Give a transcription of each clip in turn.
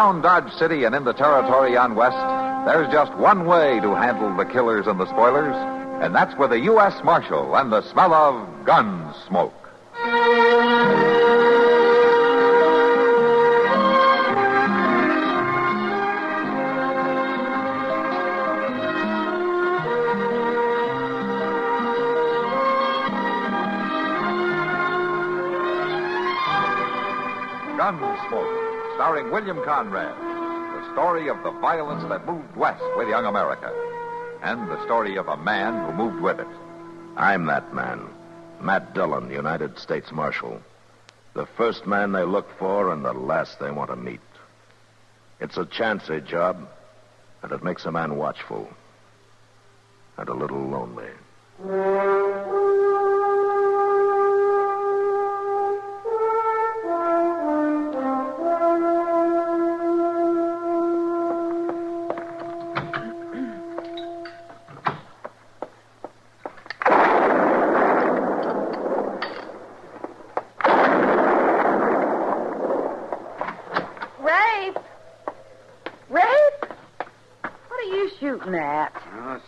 around Dodge City and in the territory on west, there's just one way to handle the killers and the spoilers, and that's with a U.S. Marshal and the smell of Gunsmoke. Gunsmoke, starring William Conrad. The story of the violence that moved west with young America. And the story of a man who moved with it. I'm that man. Matt Dillon, United States Marshal. The first man they look for and the last they want to meet. It's a chancy job, and it makes a man watchful. And a little lonely.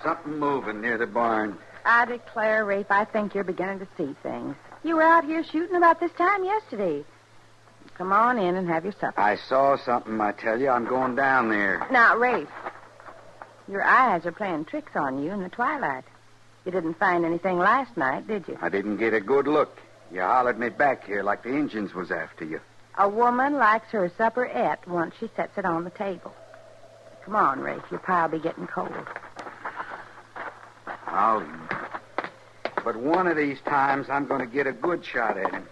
Something moving near the barn. I declare, Rafe, I think you're beginning to see things. You were out here shooting about this time yesterday. Come on in and have your supper. I saw something, I tell you. I'm going down there. Now, Rafe, your eyes are playing tricks on you in the twilight. You didn't find anything last night, did you? I didn't get a good look. You hollered me back here like the Injuns was after you. A woman likes her supper et once she sets it on the table. Come on, Rafe. Your pie'll be getting cold. I'll eat. But one of these times I'm going to get a good shot at him.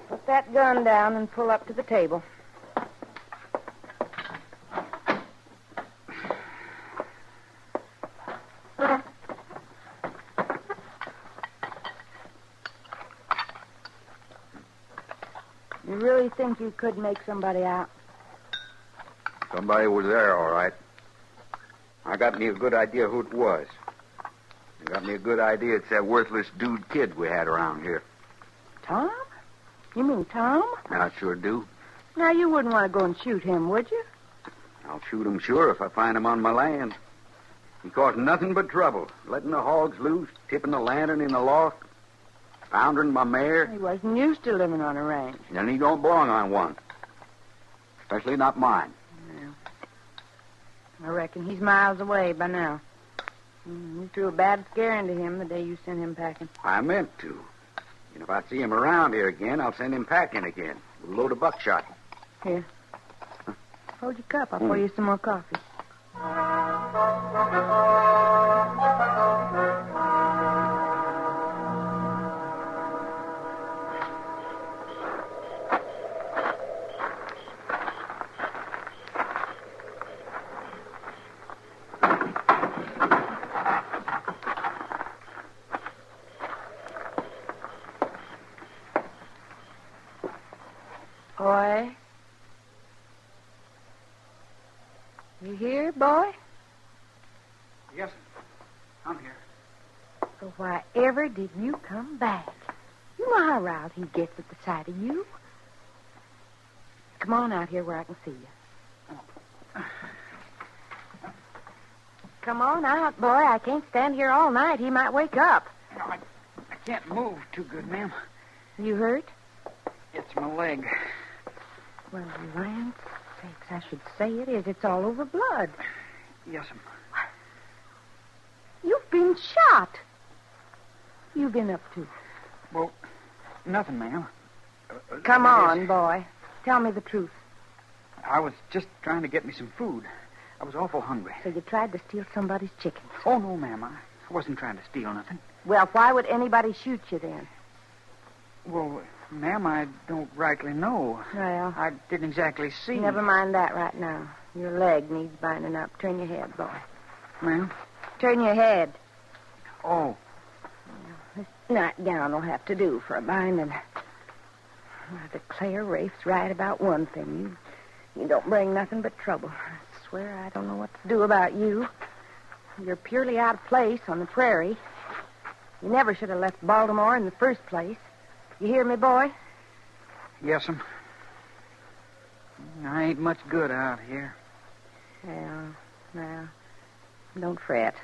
Put that gun down and pull up to the table. You really think you could make somebody out? Somebody was there, all right. I got me a good idea who it was. I got me a good idea it's that worthless dude kid we had around here. Tom? You mean Tom? I sure do. Now, you wouldn't want to go and shoot him, would you? I'll shoot him sure if I find him on my land. He caused nothing but trouble, letting the hogs loose, tipping the lantern in the loft, foundering my mare. He wasn't used to living on a ranch. And he don't belong on one. Especially not mine. I reckon he's miles away by now. You threw a bad scare into him the day you sent him packing. I meant to. And if I see him around here again, I'll send him packing again with a load of buckshot. Here. Hold your cup. I'll pour you some more coffee. Boy? You here, boy? Yes, I'm here. So why ever did you come back? You know how riled he gets at the sight of you. Come on out here where I can see you. Come on out, boy. I can't stand here all night. He might wake up. No, I can't move too good, ma'am. You hurt? It's my leg. Well, land's sakes, I should say it is. It's all over blood. Yes, ma'am. You've been shot. You've been up to? Well, nothing, ma'am. Come on, boy. Tell me the truth. I was just trying to get me some food. I was awful hungry. So you tried to steal somebody's chickens? Oh, no, ma'am. I wasn't trying to steal nothing. Well, why would anybody shoot you then? Well, ma'am, I don't rightly know. Well, I didn't exactly see. Never mind that right now. Your leg needs binding up. Turn your head, boy. Ma'am? Turn your head. Oh. This nightgown will have to do for a binding. I declare Rafe's right about one thing. You don't bring nothing but trouble. I swear I don't know what to do about you. You're purely out of place on the prairie. You never should have left Baltimore in the first place. You hear me, boy? Yes, ma'am. I ain't much good out here. Well, now, don't fret.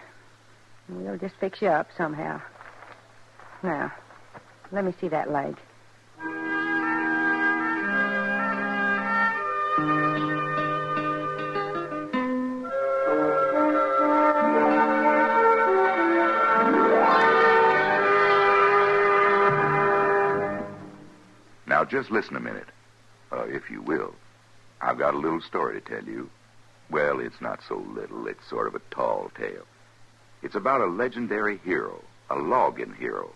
We'll just fix you up somehow. Now, let me see that leg. Now, just listen a minute, if you will. I've got a little story to tell you. Well, it's not so little. It's sort of a tall tale. It's about a legendary hero, a logging hero.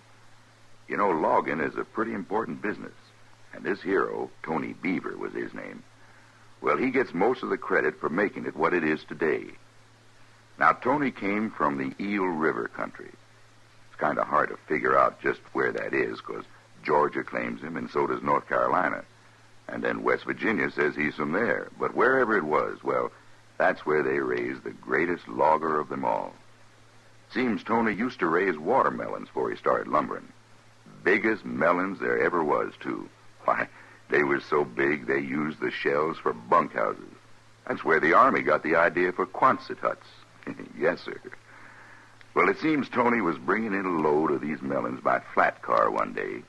You know, logging is a pretty important business. And this hero, Tony Beaver was his name, well, he gets most of the credit for making it what it is today. Now, Tony came from the Eel River country. It's kind of hard to figure out just where that is, because Georgia claims him, and so does North Carolina. And then West Virginia says he's from there. But wherever it was, well, that's where they raised the greatest logger of them all. Seems Tony used to raise watermelons before he started lumbering. Biggest melons there ever was, too. Why, they were so big they used the shells for bunkhouses. That's where the Army got the idea for Quonset huts. Yes, sir. Well, it seems Tony was bringing in a load of these melons by flat car one day,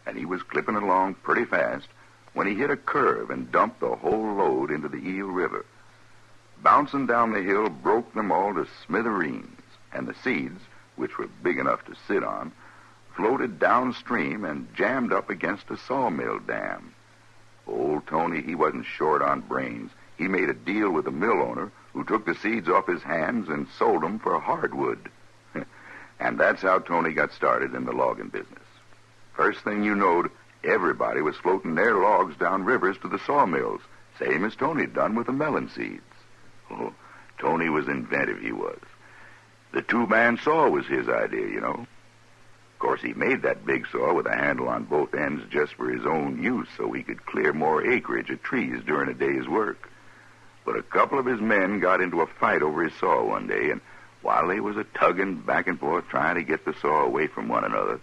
and he was clipping along pretty fast when he hit a curve and dumped the whole load into the Eel River. Bouncing down the hill broke them all to smithereens, and the seeds, which were big enough to sit on, floated downstream and jammed up against a sawmill dam. Old Tony, he wasn't short on brains. He made a deal with the mill owner who took the seeds off his hands and sold them for hardwood. And that's how Tony got started in the logging business. First thing you knowed, everybody was floating their logs down rivers to the sawmills, same as Tony'd done with the melon seeds. Oh, Tony was inventive, he was. The two-man saw was his idea, you know. Of course, he made that big saw with a handle on both ends just for his own use so he could clear more acreage of trees during a day's work. But a couple of his men got into a fight over his saw one day, and while they was a-tugging back and forth trying to get the saw away from one another,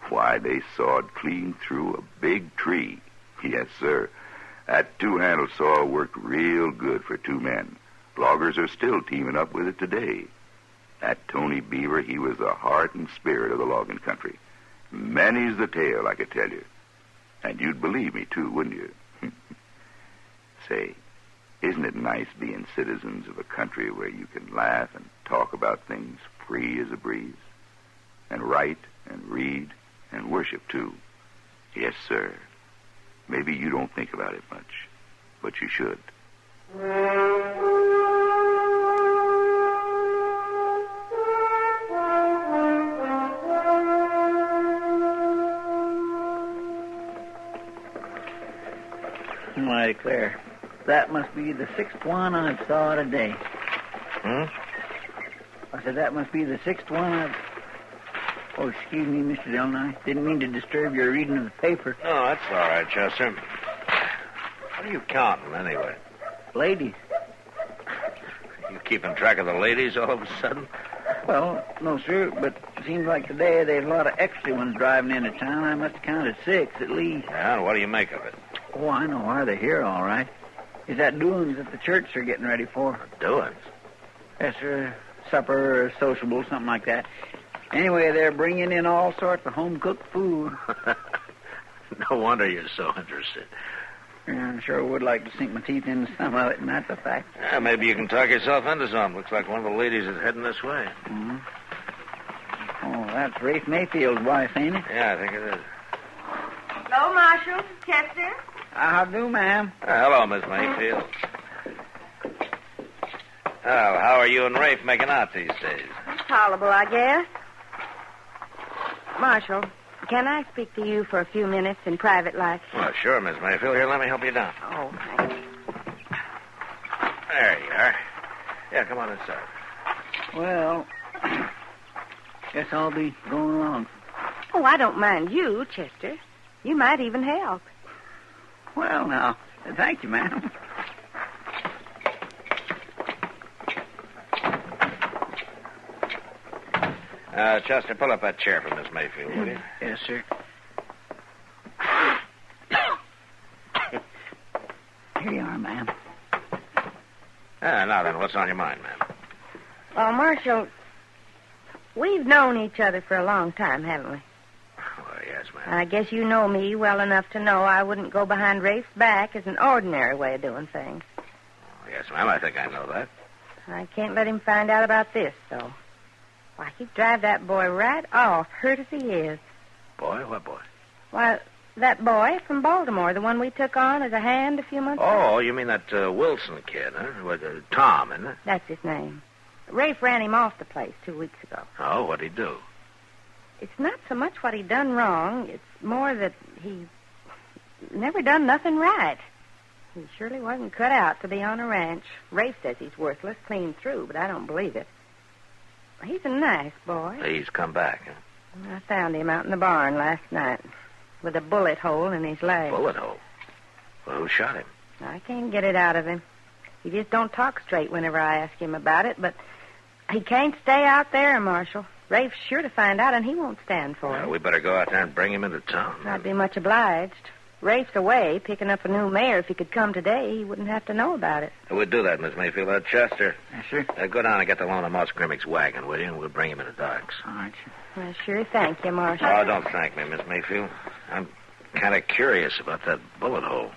why, they sawed clean through a big tree. Yes, sir. That two-handle saw worked real good for two men. Loggers are still teaming up with it today. That Tony Beaver, he was the heart and spirit of the logging country. Many's the tale, I could tell you. And you'd believe me, too, wouldn't you? Say, isn't it nice being citizens of a country where you can laugh and talk about things free as a breeze? And write and read and worship, too. Yes, sir. Maybe you don't think about it much, but you should. I declare, that must be the sixth one I've saw today. I said that must be the sixth one I've... Oh, excuse me, Mr. Dillon. I didn't mean to disturb your reading of the paper. Oh, that's all right, Chester. What are you counting, anyway? Ladies. You keeping track of the ladies all of a sudden? Well, no, sir, but it seems like today there's a lot of extra ones driving into town. I must have counted 6 at least. Yeah, and what do you make of it? Oh, I know why they're here, all right. Is that doings that the church are getting ready for? Doings? Yes, sir. Supper or sociable, something like that. Anyway, they're bringing in all sorts of home-cooked food. No wonder you're so interested. Yeah, I sure would like to sink my teeth into some of it, and that's a fact. Yeah, maybe you can talk yourself into something. Looks like one of the ladies is heading this way. Mm-hmm. Oh, that's Rafe Mayfield's wife, ain't it? Yeah, I think it is. Hello, Marshal. Chester? How do, ma'am? Hello, Miss Mayfield. Oh, how are you and Rafe making out these days? Tolerable, I guess. Marshal, can I speak to you for a few minutes in private life? Well, sure, Miss Mayfield. Here, let me help you down. Oh, thanks. There you are. Yeah, come on inside. Well, guess I'll be going along. Oh, I don't mind you, Chester. You might even help. Well, now, thank you, ma'am. Chester, pull up that chair for Miss Mayfield, will you? Yes, sir. Here you are, ma'am. Now then, what's on your mind, ma'am? Well, Marshal, we've known each other for a long time, haven't we? Well, yes, ma'am. I guess you know me well enough to know I wouldn't go behind Rafe's back as an ordinary way of doing things. Yes, ma'am, I think I know that. I can't let him find out about this, though. Why, he'd drive that boy right off, hurt as he is. Boy? What boy? Why, that boy from Baltimore, the one we took on as a hand a few months ago. Oh, you mean that Wilson kid, huh? With, Tom, isn't it? That's his name. Rafe ran him off the place 2 weeks ago. Oh, what'd he do? It's not so much what he done wrong. It's more that he never done nothing right. He surely wasn't cut out to be on a ranch. Rafe says he's worthless clean through, but I don't believe it. He's a nice boy. He's come back, huh? I found him out in the barn last night with a bullet hole in his leg. Bullet hole? Well, who shot him? I can't get it out of him. He just don't talk straight whenever I ask him about it, but he can't stay out there, Marshal. Rafe's sure to find out, and he won't stand for it. We better go out there and bring him into town. I'd be much obliged. Rafe's away, picking up a new mayor. If he could come today, he wouldn't have to know about it. We'll do that, Miss Mayfield. Chester. Yes, sir. Go down and get the loan of Moss Grimmick's wagon, will you? And we'll bring him into docks. All right, sir. Well, sure, thank you, Marshal. Oh, don't thank me, Miss Mayfield. I'm kind of curious about that bullet hole.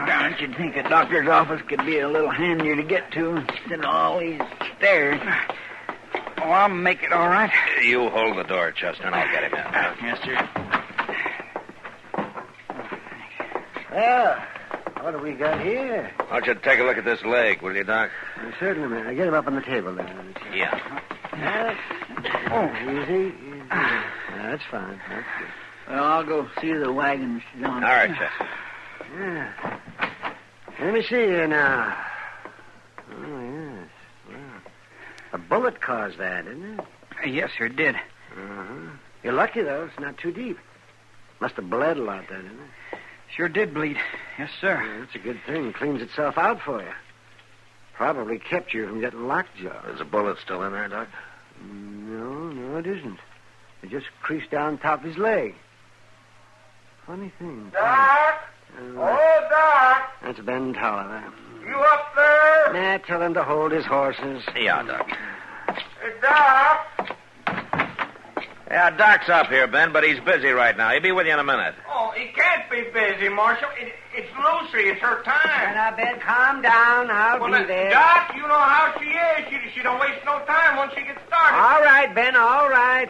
Don't you think a doctor's office could be a little handier to get to instead of all these stairs? Oh, I'll make it all right. You hold the door, Chester, and I'll get him in. Yes, sir. Well, what do we got here? Why don't you take a look at this leg, will you, Doc? Certainly, man. Get him up on the table there. Yeah. Easy. That's fine. That's good. Well, I'll go see the wagon, Mr. John. All right, Chester. Yeah. Let me see here now. Oh, yes. Well, a bullet caused that, didn't it? Yes, sir, it did. Uh-huh. You're lucky, though. It's not too deep. Must have bled a lot, then, didn't it? Sure did bleed. Yes, sir. Yeah, that's a good thing. Cleans itself out for you. Probably kept you from getting lockjaw. Is the bullet still in there, Doc? No, it isn't. It just creased down top of his leg. Funny thing. Doc! Doc! That's Ben Tolliver. You up there? Nah, tell him to hold his horses. Yeah, Doc. Hey, Doc! Yeah, Doc's up here, Ben, but he's busy right now. He'll be with you in a minute. Oh, he can't be busy, Marshal. It's Lucy. It's her time. Now, Ben, calm down. I'll be there. Doc, you know how she is. She don't waste no time once she gets started. All right, Ben, all right.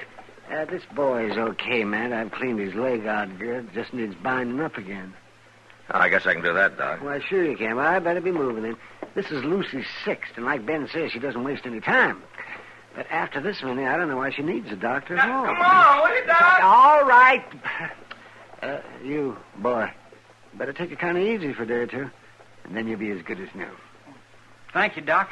This boy's okay, man. I've cleaned his leg out good. Just needs binding up again. Oh, I guess I can do that, Doc. Why, sure you can. Well, I better be moving then. This is Lucy's sixth, and like Ben says, she doesn't waste any time. But after this one, I don't know why she needs a doctor at all. Come on, will you, Doc? All right. You, boy, better take it kind of easy for a day or two, and then you'll be as good as new. Thank you, Doc.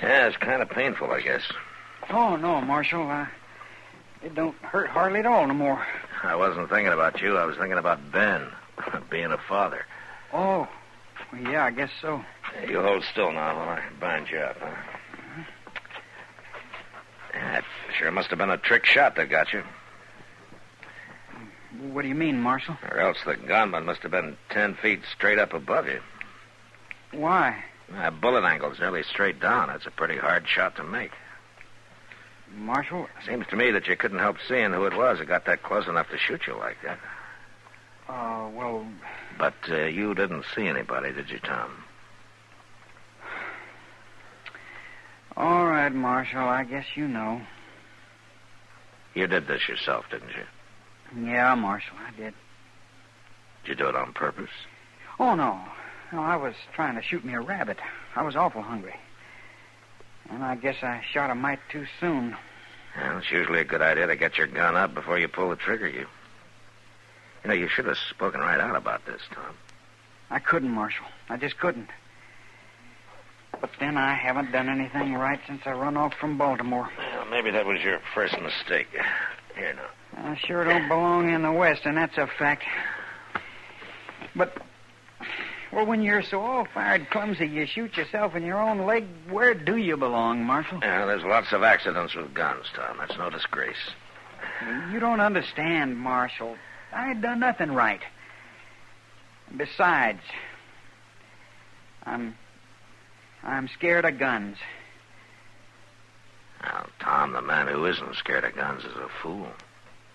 Yeah, it's kind of painful, I guess. Oh, no, Marshal. It don't hurt hardly at all no more. I wasn't thinking about you. I was thinking about Ben, being a father. Oh, well, yeah, I guess so. You hold still now while I bind you up, huh? Yeah, it sure must have been a trick shot that got you. What do you mean, Marshal? Or else the gunman must have been 10 feet straight up above you. Why? That bullet angle's nearly straight down. That's a pretty hard shot to make. Marshal? Seems to me that you couldn't help seeing who it was that got that close enough to shoot you like that. Well... But you didn't see anybody, did you, Tom? All right, Marshal, I guess you know. You did this yourself, didn't you? Yeah, Marshal, I did. Did you do it on purpose? Oh, no. No, I was trying to shoot me a rabbit. I was awful hungry. And I guess I shot a mite too soon. Well, it's usually a good idea to get your gun up before you pull the trigger. You know, you should have spoken right out about this, Tom. I couldn't, Marshal. I just couldn't. But then I haven't done anything right since I run off from Baltimore. Well, maybe that was your first mistake. Here now. I sure don't belong in the West, and that's a fact. But Well, when you're so all-fired clumsy you shoot yourself in your own leg, where do you belong, Marshal? Yeah, there's lots of accidents with guns, Tom. That's no disgrace. You don't understand, Marshal. I done nothing right. Besides, I'm scared of guns. Now, Tom, the man who isn't scared of guns is a fool.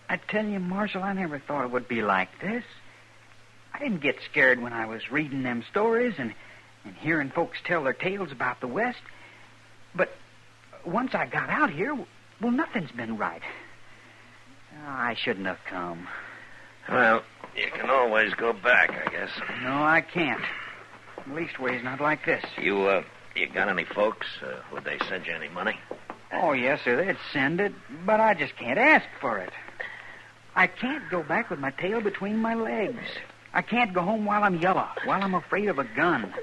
I tell you, Marshal, I never thought it would be like this. I didn't get scared when I was reading them stories and hearing folks tell their tales about the West. But once I got out here, well, nothing's been right. I shouldn't have come. Well, you can always go back, I guess. No, I can't. Leastways, not like this. You got any folks? Would they send you any money? Oh, yes, sir, they'd send it, but I just can't ask for it. I can't go back with my tail between my legs. I can't go home while I'm yellow, while I'm afraid of a gun.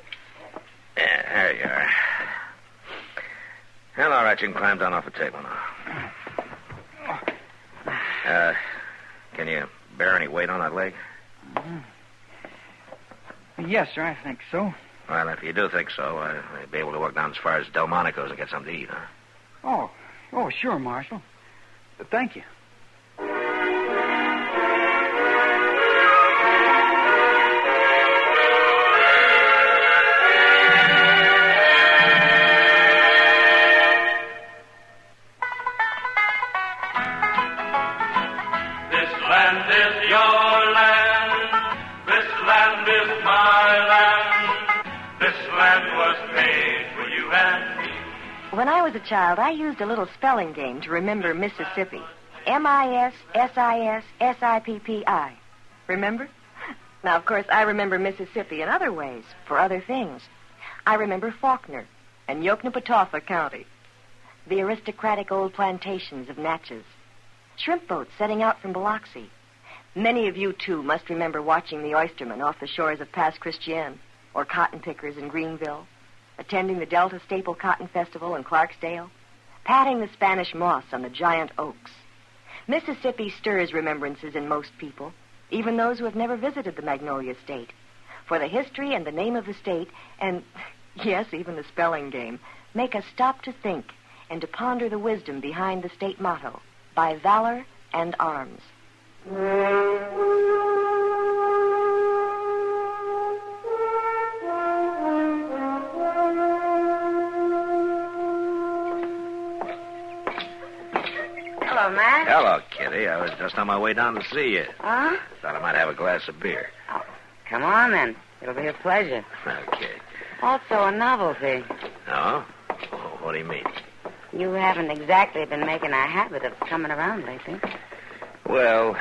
Yeah, there you are. Well, all right, you can climb down off the table now. Can you bear any weight on that leg? Yes, sir, I think so. Well, if you do think so, I'd be able to walk down as far as Delmonico's and get something to eat, huh? Oh, sure, Marshal. Thank you. When I was a child, I used a little spelling game to remember Mississippi. Mississippi. Remember? Now, of course, I remember Mississippi in other ways, for other things. I remember Faulkner and Yoknapatawpha County, the aristocratic old plantations of Natchez, shrimp boats setting out from Biloxi. Many of you, too, must remember watching the oystermen off the shores of Pass Christian or cotton pickers in Greenville, attending the Delta Staple Cotton Festival in Clarksdale, patting the Spanish moss on the giant oaks. Mississippi stirs remembrances in most people, even those who have never visited the Magnolia State. For the history and the name of the state, and, yes, even the spelling game, make us stop to think and to ponder the wisdom behind the state motto, by valor and arms. Hello, Matt. Hello, Kitty. I was just on my way down to see you. Huh? Thought I might have a glass of beer. Oh, come on, then. It'll be a pleasure. Okay. Also a novelty. No? Oh, what do you mean? You haven't exactly been making a habit of coming around lately. Well,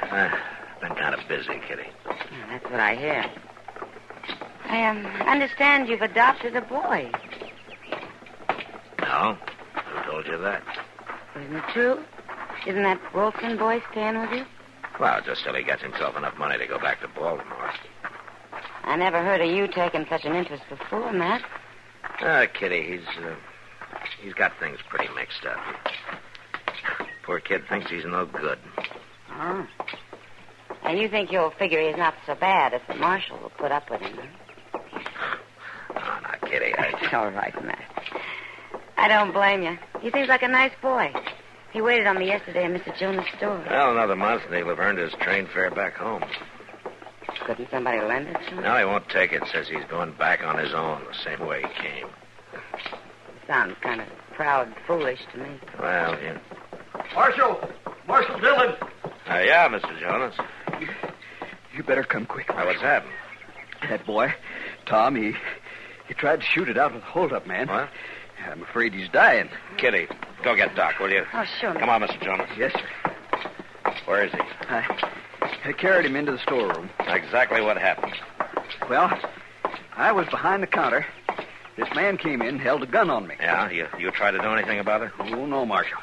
I've been kind of busy, Kitty. Oh, that's what I hear. I understand you've adopted a boy. No? Who told you that? Isn't it true? Isn't that Wilson boy staying with you? Well, just till he gets himself enough money to go back to Baltimore. I never heard of you taking such an interest before, Matt. Kitty, he's got things pretty mixed up. Poor kid thinks he's no good. Oh. And you think you'll figure he's not so bad if the marshal will put up with him, huh? Oh, now, Kitty, It's all right, Matt. I don't blame you. He seems like a nice boy. He waited on me yesterday in Mr. Jonas' store. Well, another month and he'll have earned his train fare back home. Couldn't somebody lend it to him? No, he won't take it. Says he's going back on his own, the same way he came. Sounds kind of proud, foolish to me. Well, yeah. Marshal Dillon. Yeah, Mr. Jonas. You better come quick. What's happened? That boy, Tom, he tried to shoot it out with a hold-up man. What? I'm afraid he's dying. Kitty, go get Doc, will you? Oh, sure. Come on, Mr. Jonas. Yes, sir. Where is he? I carried him into the storeroom. Exactly what happened. Well, I was behind the counter. This man came in, held a gun on me. Yeah? You tried to do anything about it? Oh, no, Marshal.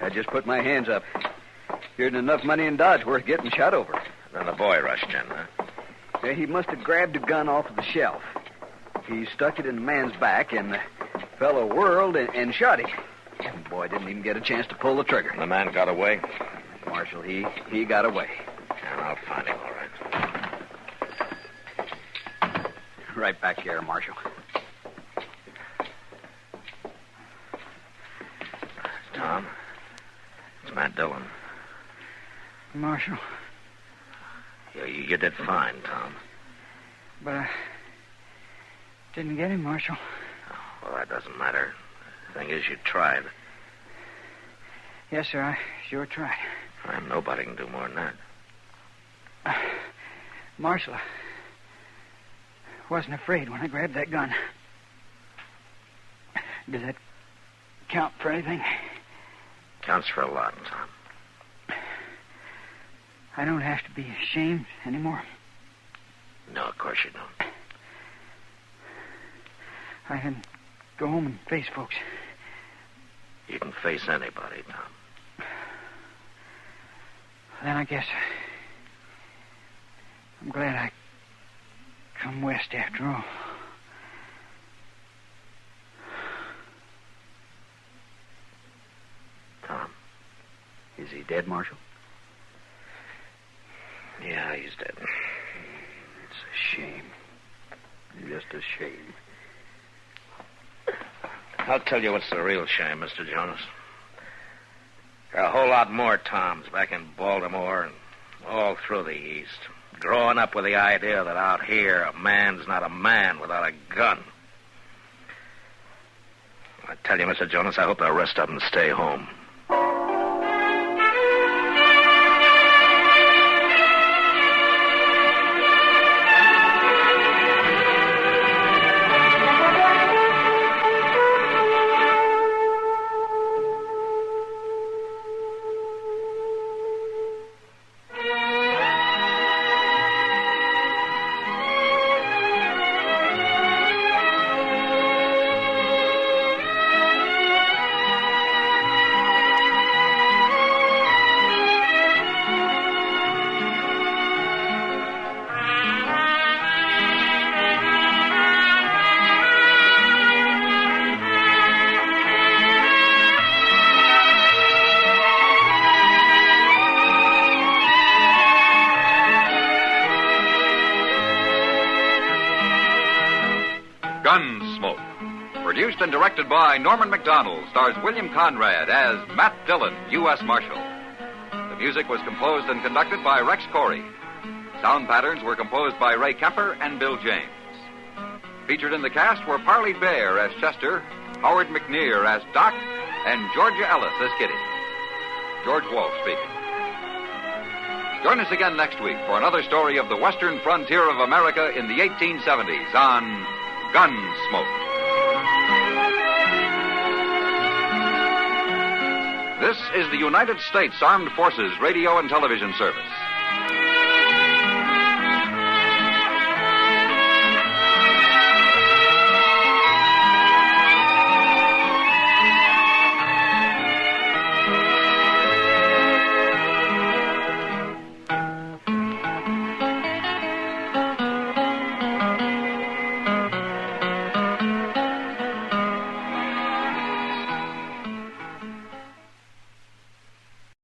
I just put my hands up. There isn't enough money in Dodge worth getting shot over. Then the boy rushed in, huh? He must have grabbed a gun off of the shelf. He stuck it in the man's back, and the fellow whirled and shot him. The boy didn't even get a chance to pull the trigger. The man got away? Marshal, he got away. And I'll find him, all right. Right back here, Marshal. Tom, it's Matt Dillon. Marshal. You did fine, Tom. But I didn't get him, Marshal. Well, that doesn't matter. The thing is, you tried. Yes, sir, I sure tried. And nobody can do more than that. Marshal, I wasn't afraid when I grabbed that gun. Does that count for anything? Counts for a lot, Tom. I don't have to be ashamed anymore. No, of course you don't. I can go home and face folks. You can face anybody, Tom. Then I guess I'm glad I come west after all. Tom. Is he dead, Marshal? Yeah, he's dead. It's a shame. Just a shame. I'll tell you what's the real shame, Mr. Jonas. There are a whole lot more Toms back in Baltimore and all through the East, growing up with the idea that out here a man's not a man without a gun. I tell you, Mr. Jonas, I hope the rest of them stay home. Gunsmoke. Produced and directed by Norman Macdonnell, stars William Conrad as Matt Dillon, U.S. Marshal. The music was composed and conducted by Rex Corey. Sound patterns were composed by Ray Kemper and Bill James. Featured in the cast were Parley Bear as Chester, Howard McNear as Doc, and Georgia Ellis as Kitty. George Walsh speaking. Join us again next week for another story of the western frontier of America in the 1870s on Gunsmoke. This is the United States Armed Forces Radio and Television Service.